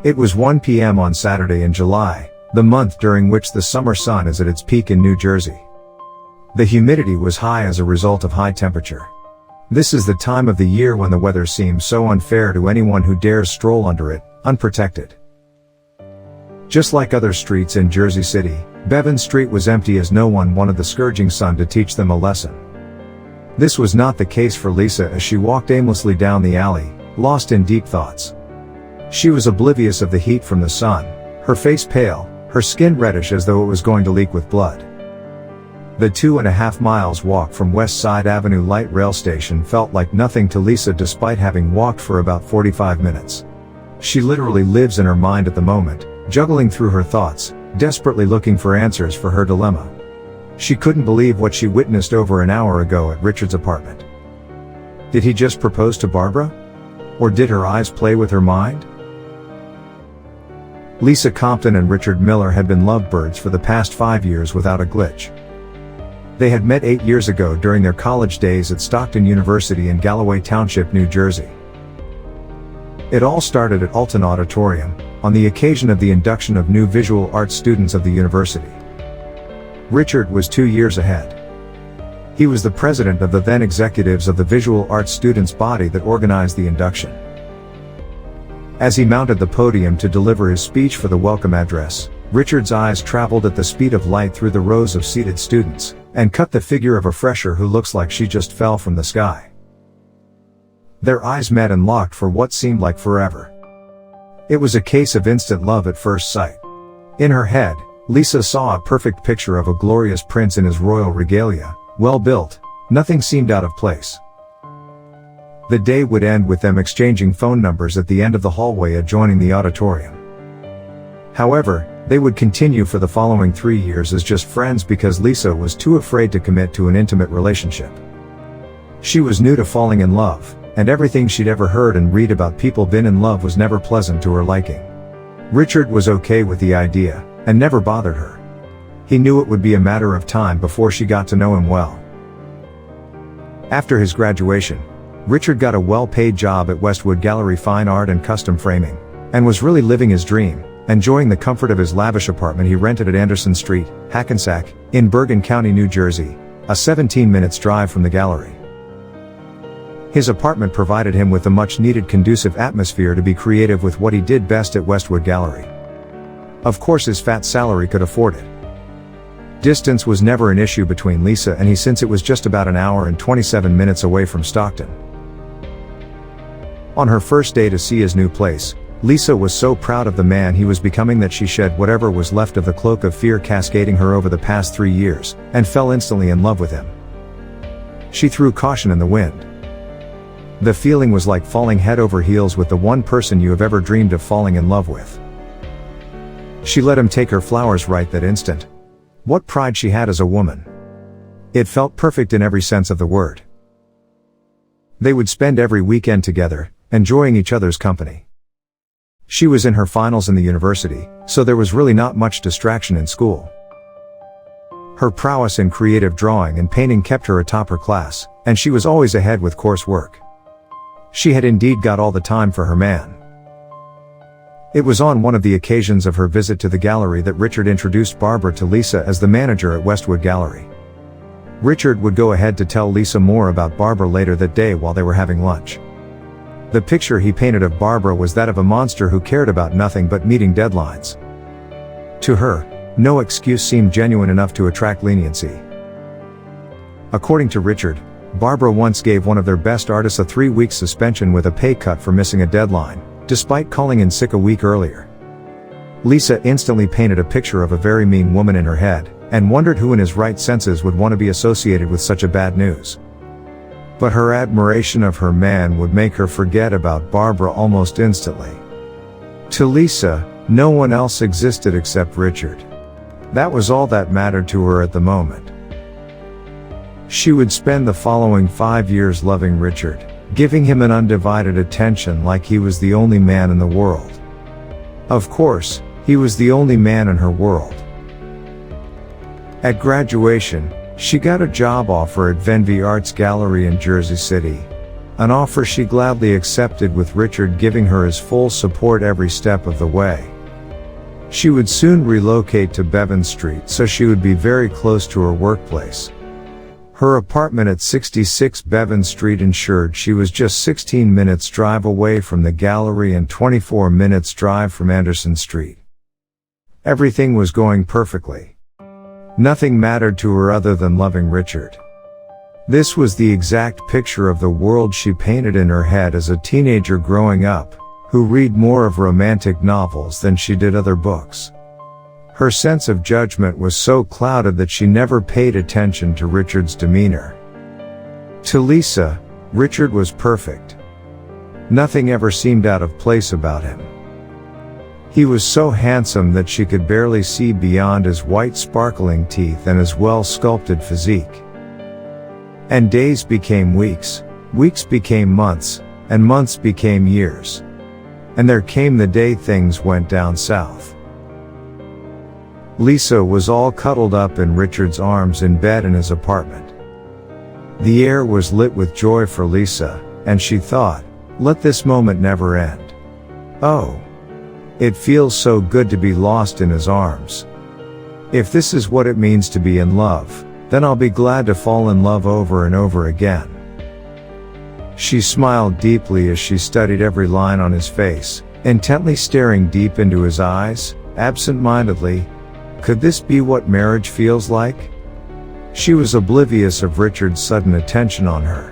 It was 1 p.m. on Saturday in July, the month during which the summer sun is at its peak in New Jersey. The humidity was high as a result of high temperature. This is the time of the year when the weather seems so unfair to anyone who dares stroll under it, unprotected. Just like other streets in Jersey City, Bevan Street was empty as no one wanted the scourging sun to teach them a lesson. This was not the case for Lisa as she walked aimlessly down the alley, lost in deep thoughts. She was oblivious of the heat from the sun, her face pale, her skin reddish as though it was going to leak with blood. The 2.5 miles walk from West Side Avenue Light Rail Station felt like nothing to Lisa despite having walked for about 45 minutes. She literally lives in her mind at the moment, juggling through her thoughts, desperately looking for answers for her dilemma. She couldn't believe what she witnessed over an hour ago at Richard's apartment. Did he just propose to Barbara? Or did her eyes play with her mind? Lisa Compton and Richard Miller had been lovebirds for the past 5 years without a glitch. They had met 8 years ago during their college days at Stockton University in Galloway Township, New Jersey. It all started at Alton Auditorium, on the occasion of the induction of new visual arts students of the university. Richard was 2 years ahead. He was the president of the then executives of the visual arts students body that organized the induction. As he mounted the podium to deliver his speech for the welcome address, Richard's eyes traveled at the speed of light through the rows of seated students, and cut the figure of a fresher who looks like she just fell from the sky. Their eyes met and locked for what seemed like forever. It was a case of instant love at first sight. In her head, Lisa saw a perfect picture of a glorious prince in his royal regalia, well built, nothing seemed out of place. The day would end with them exchanging phone numbers at the end of the hallway adjoining the auditorium. However, they would continue for the following 3 years as just friends because Lisa was too afraid to commit to an intimate relationship. She was new to falling in love, and everything she'd ever heard and read about people been in love was never pleasant to her liking. Richard was okay with the idea, and never bothered her. He knew it would be a matter of time before she got to know him well. After his graduation, Richard got a well-paid job at Westwood Gallery Fine Art and Custom Framing, and was really living his dream, enjoying the comfort of his lavish apartment he rented at Anderson Street, Hackensack, in Bergen County, New Jersey, a 17-minute drive from the gallery. His apartment provided him with the much-needed conducive atmosphere to be creative with what he did best at Westwood Gallery. Of course his fat salary could afford it. Distance was never an issue between Lisa and he since it was just about an hour and 27 minutes away from Stockton. On her first day to see his new place, Lisa was so proud of the man he was becoming that she shed whatever was left of the cloak of fear cascading her over the past 3 years, and fell instantly in love with him. She threw caution in the wind. The feeling was like falling head over heels with the one person you have ever dreamed of falling in love with. She let him take her flowers right that instant. What pride she had as a woman. It felt perfect in every sense of the word. They would spend every weekend together, enjoying each other's company. She was in her finals in the university, so there was really not much distraction in school. Her prowess in creative drawing and painting kept her atop her class, and she was always ahead with coursework. She had indeed got all the time for her man. It was on one of the occasions of her visit to the gallery that Richard introduced Barbara to Lisa as the manager at Westwood Gallery. Richard would go ahead to tell Lisa more about Barbara later that day while they were having lunch. The picture he painted of Barbara was that of a monster who cared about nothing but meeting deadlines. To her, no excuse seemed genuine enough to attract leniency. According to Richard, Barbara once gave one of their best artists a 3-week suspension with a pay cut for missing a deadline, despite calling in sick a week earlier. Lisa instantly painted a picture of a very mean woman in her head, and wondered who in his right senses would want to be associated with such a bad news. But her admiration of her man would make her forget about Barbara almost instantly. To Lisa, no one else existed except Richard. That was all that mattered to her at the moment. She would spend the following 5 years loving Richard, giving him an undivided attention like he was the only man in the world. Of course, he was the only man in her world. At graduation, she got a job offer at Venvy Arts Gallery in Jersey City, an offer she gladly accepted, with Richard giving her his full support every step of the way. She would soon relocate to Bevan Street so she would be very close to her workplace. Her apartment at 66 Bevan Street ensured she was just 16 minutes drive away from the gallery and 24 minutes drive from Anderson Street. Everything was going perfectly. Nothing mattered to her other than loving Richard. This was the exact picture of the world she painted in her head as a teenager growing up, who read more of romantic novels than she did other books. Her sense of judgment was so clouded that she never paid attention to Richard's demeanor. To Lisa, Richard was perfect. Nothing ever seemed out of place about him. He was so handsome that she could barely see beyond his white sparkling teeth and his well-sculpted physique. And days became weeks, weeks became months, and months became years. And there came the day things went down south. Lisa was all cuddled up in Richard's arms in bed in his apartment. The air was lit with joy for Lisa, and she thought, let this moment never end. Oh, it feels so good to be lost in his arms. If this is what it means to be in love, then I'll be glad to fall in love over and over again. She smiled deeply as she studied every line on his face, intently staring deep into his eyes, absent-mindedly. Could this be what marriage feels like? She was oblivious of Richard's sudden attention on her.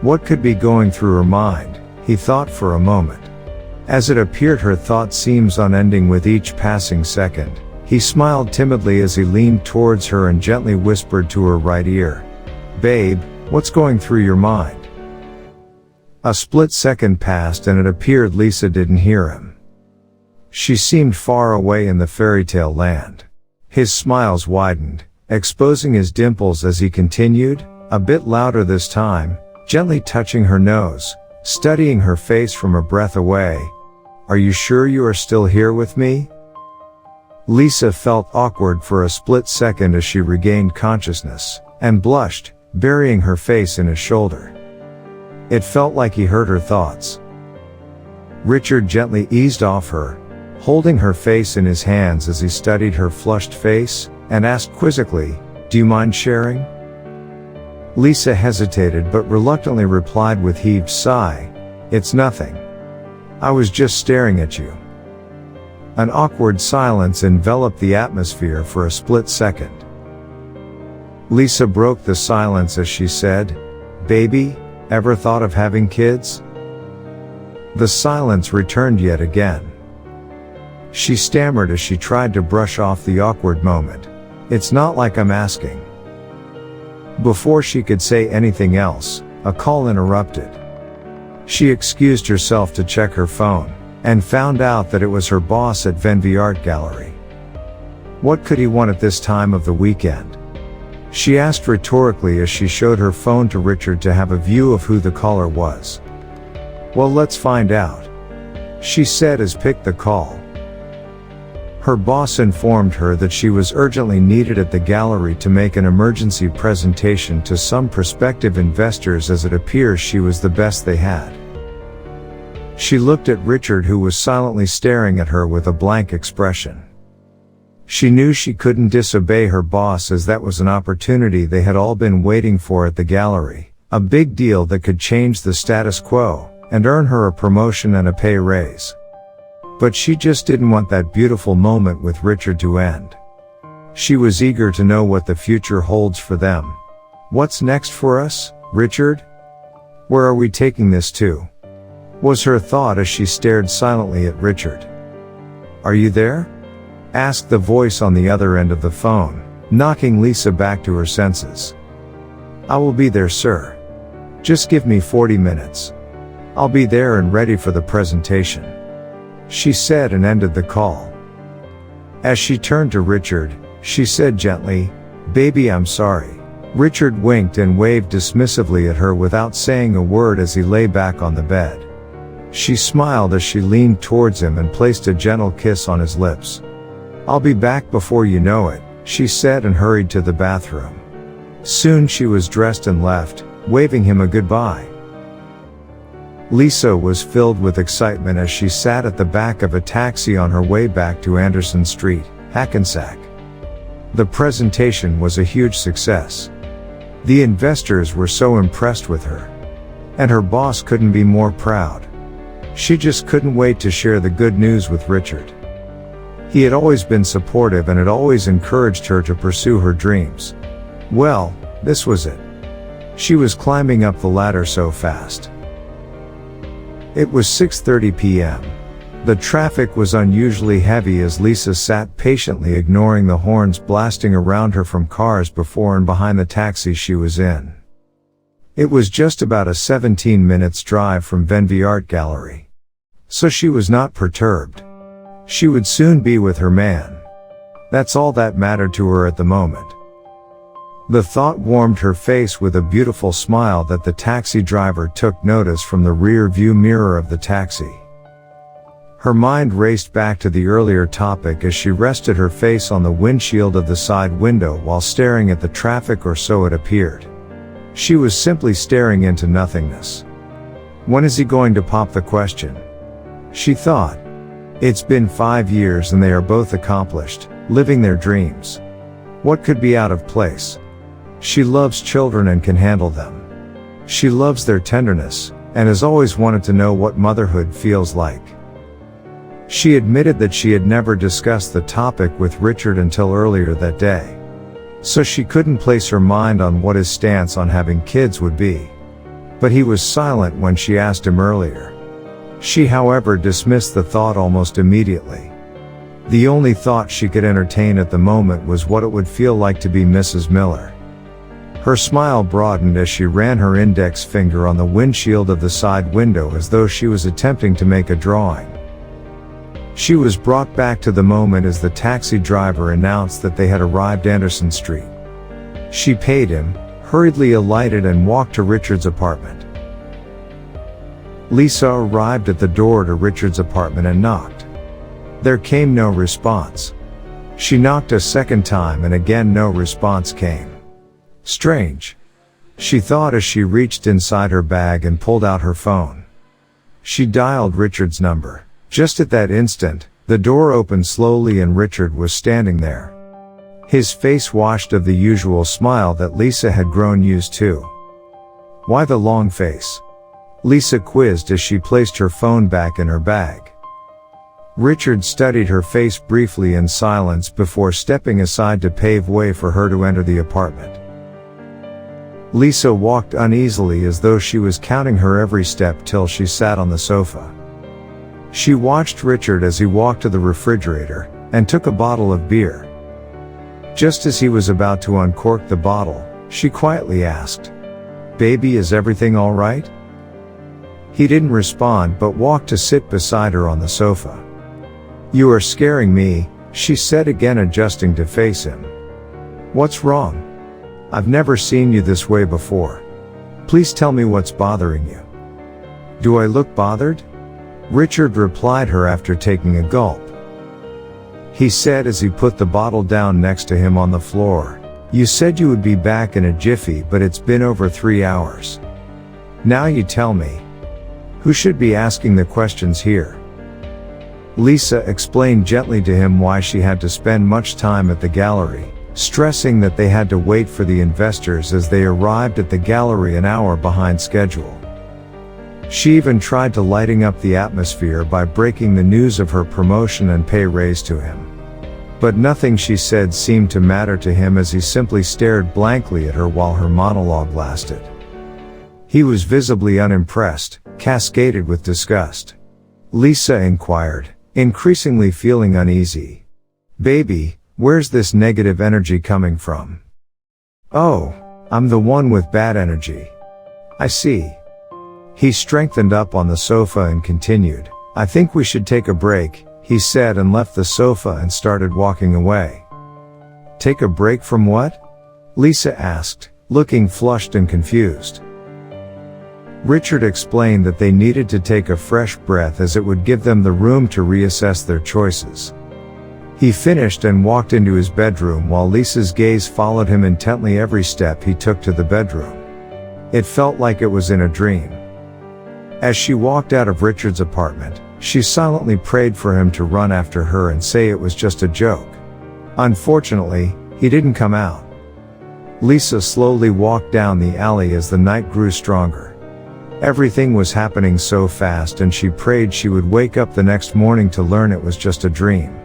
What could be going through her mind, he thought for a moment. As it appeared her thought seems unending with each passing second, he smiled timidly as he leaned towards her and gently whispered to her right ear, "Babe, what's going through your mind?" A split second passed and it appeared Lisa didn't hear him. She seemed far away in the fairy tale land. His smiles widened, exposing his dimples as he continued, a bit louder this time, gently touching her nose, studying her face from a breath away. "Are you sure you are still here with me?" Lisa felt awkward for a split second as she regained consciousness, and blushed, burying her face in his shoulder. It felt like he heard her thoughts. Richard gently eased off her, holding her face in his hands as he studied her flushed face, and asked quizzically, "Do you mind sharing?" Lisa hesitated but reluctantly replied with heaved sigh, "It's nothing. I was just staring at you." An awkward silence enveloped the atmosphere for a split second. Lisa broke the silence as she said, "Baby, ever thought of having kids?" The silence returned yet again. She stammered as she tried to brush off the awkward moment. "It's not like I'm asking." Before she could say anything else, a call interrupted. She excused herself to check her phone, and found out that it was her boss at Venvy Art Gallery. What could he want at this time of the weekend? She asked rhetorically as she showed her phone to Richard to have a view of who the caller was. "Well, let's find out," she said as picked the call. Her boss informed her that she was urgently needed at the gallery to make an emergency presentation to some prospective investors, as it appears she was the best they had. She looked at Richard, who was silently staring at her with a blank expression. She knew she couldn't disobey her boss, as that was an opportunity they had all been waiting for at the gallery, a big deal that could change the status quo, and earn her a promotion and a pay raise. But she just didn't want that beautiful moment with Richard to end. She was eager to know what the future holds for them. "What's next for us, Richard? Where are we taking this to?" was her thought as she stared silently at Richard. "Are you there?" asked the voice on the other end of the phone, knocking Lisa back to her senses. "I will be there, sir. Just give me 40 minutes. I'll be there and ready for the presentation," she said, and ended the call. As she turned to Richard, she said gently, "Baby, I'm sorry." Richard winked and waved dismissively at her without saying a word as he lay back on the bed. She smiled as she leaned towards him and placed a gentle kiss on his lips. "I'll be back before you know it," she said, and hurried to the bathroom. Soon she was dressed and left, waving him a goodbye. Lisa was filled with excitement as she sat at the back of a taxi on her way back to Anderson Street, Hackensack. The presentation was a huge success. The investors were so impressed with her. And her boss couldn't be more proud. She just couldn't wait to share the good news with Richard. He had always been supportive and had always encouraged her to pursue her dreams. Well, this was it. She was climbing up the ladder so fast. It was 6:30 p.m. The traffic was unusually heavy as Lisa sat patiently ignoring the horns blasting around her from cars before and behind the taxi she was in. It was just about a 17 minutes drive from Venvey Art Gallery. So she was not perturbed. She would soon be with her man. That's all that mattered to her at the moment. The thought warmed her face with a beautiful smile that the taxi driver took notice from the rear view mirror of the taxi. Her mind raced back to the earlier topic as she rested her face on the windshield of the side window while staring at the traffic, or so it appeared. She was simply staring into nothingness. When is he going to pop the question? She thought. It's been 5 years and they are both accomplished, living their dreams. What could be out of place? She loves children and can handle them. She loves their tenderness, and has always wanted to know what motherhood feels like. She admitted that she had never discussed the topic with Richard until earlier that day. So she couldn't place her mind on what his stance on having kids would be. But he was silent when she asked him earlier. She, however, dismissed the thought almost immediately. The only thought she could entertain at the moment was what it would feel like to be Mrs. Miller. Her smile broadened as she ran her index finger on the windshield of the side window as though she was attempting to make a drawing. She was brought back to the moment as the taxi driver announced that they had arrived Anderson Street. She paid him, hurriedly alighted and walked to Richard's apartment. Lisa arrived at the door to Richard's apartment and knocked. There came no response. She knocked a second time and again no response came. Strange, she thought as she reached inside her bag and pulled out her phone. She dialed Richard's number. Just at that instant, the door opened slowly and Richard was standing there. His face washed of the usual smile that Lisa had grown used to. Why the long face? Lisa quizzed as she placed her phone back in her bag. Richard studied her face briefly in silence before stepping aside to pave way for her to enter the apartment. Lisa walked uneasily as though she was counting her every step till she sat on the sofa. She watched Richard as he walked to the refrigerator and took a bottle of beer. Just as he was about to uncork the bottle, she quietly asked, "Baby, is everything all right?" He didn't respond but walked to sit beside her on the sofa. "You are scaring me," she said again, adjusting to face him. "What's wrong? I've never seen you this way before. Please tell me what's bothering you." "Do I look bothered?" Richard replied her after taking a gulp. He said as he put the bottle down next to him on the floor, "You said you would be back in a jiffy, but it's been over 3 hours. Now you tell me. Who should be asking the questions here?" Lisa explained gently to him why she had to spend much time at the gallery, stressing that they had to wait for the investors as they arrived at the gallery an hour behind schedule. She even tried to lighten up the atmosphere by breaking the news of her promotion and pay raise to him. But nothing she said seemed to matter to him as he simply stared blankly at her while her monologue lasted. He was visibly unimpressed, cascaded with disgust. Lisa inquired, increasingly feeling uneasy, "Baby, where's this negative energy coming from?" "Oh, I'm the one with bad energy. I see." He strengthened up on the sofa and continued, "I think we should take a break," he said, and left the sofa and started walking away. "Take a break from what?" Lisa asked, looking flushed and confused. Richard explained that they needed to take a fresh breath as it would give them the room to reassess their choices. He finished and walked into his bedroom while Lisa's gaze followed him intently every step he took to the bedroom. It felt like it was in a dream. As she walked out of Richard's apartment, she silently prayed for him to run after her and say it was just a joke. Unfortunately, he didn't come out. Lisa slowly walked down the alley as the night grew stronger. Everything was happening so fast and she prayed she would wake up the next morning to learn it was just a dream.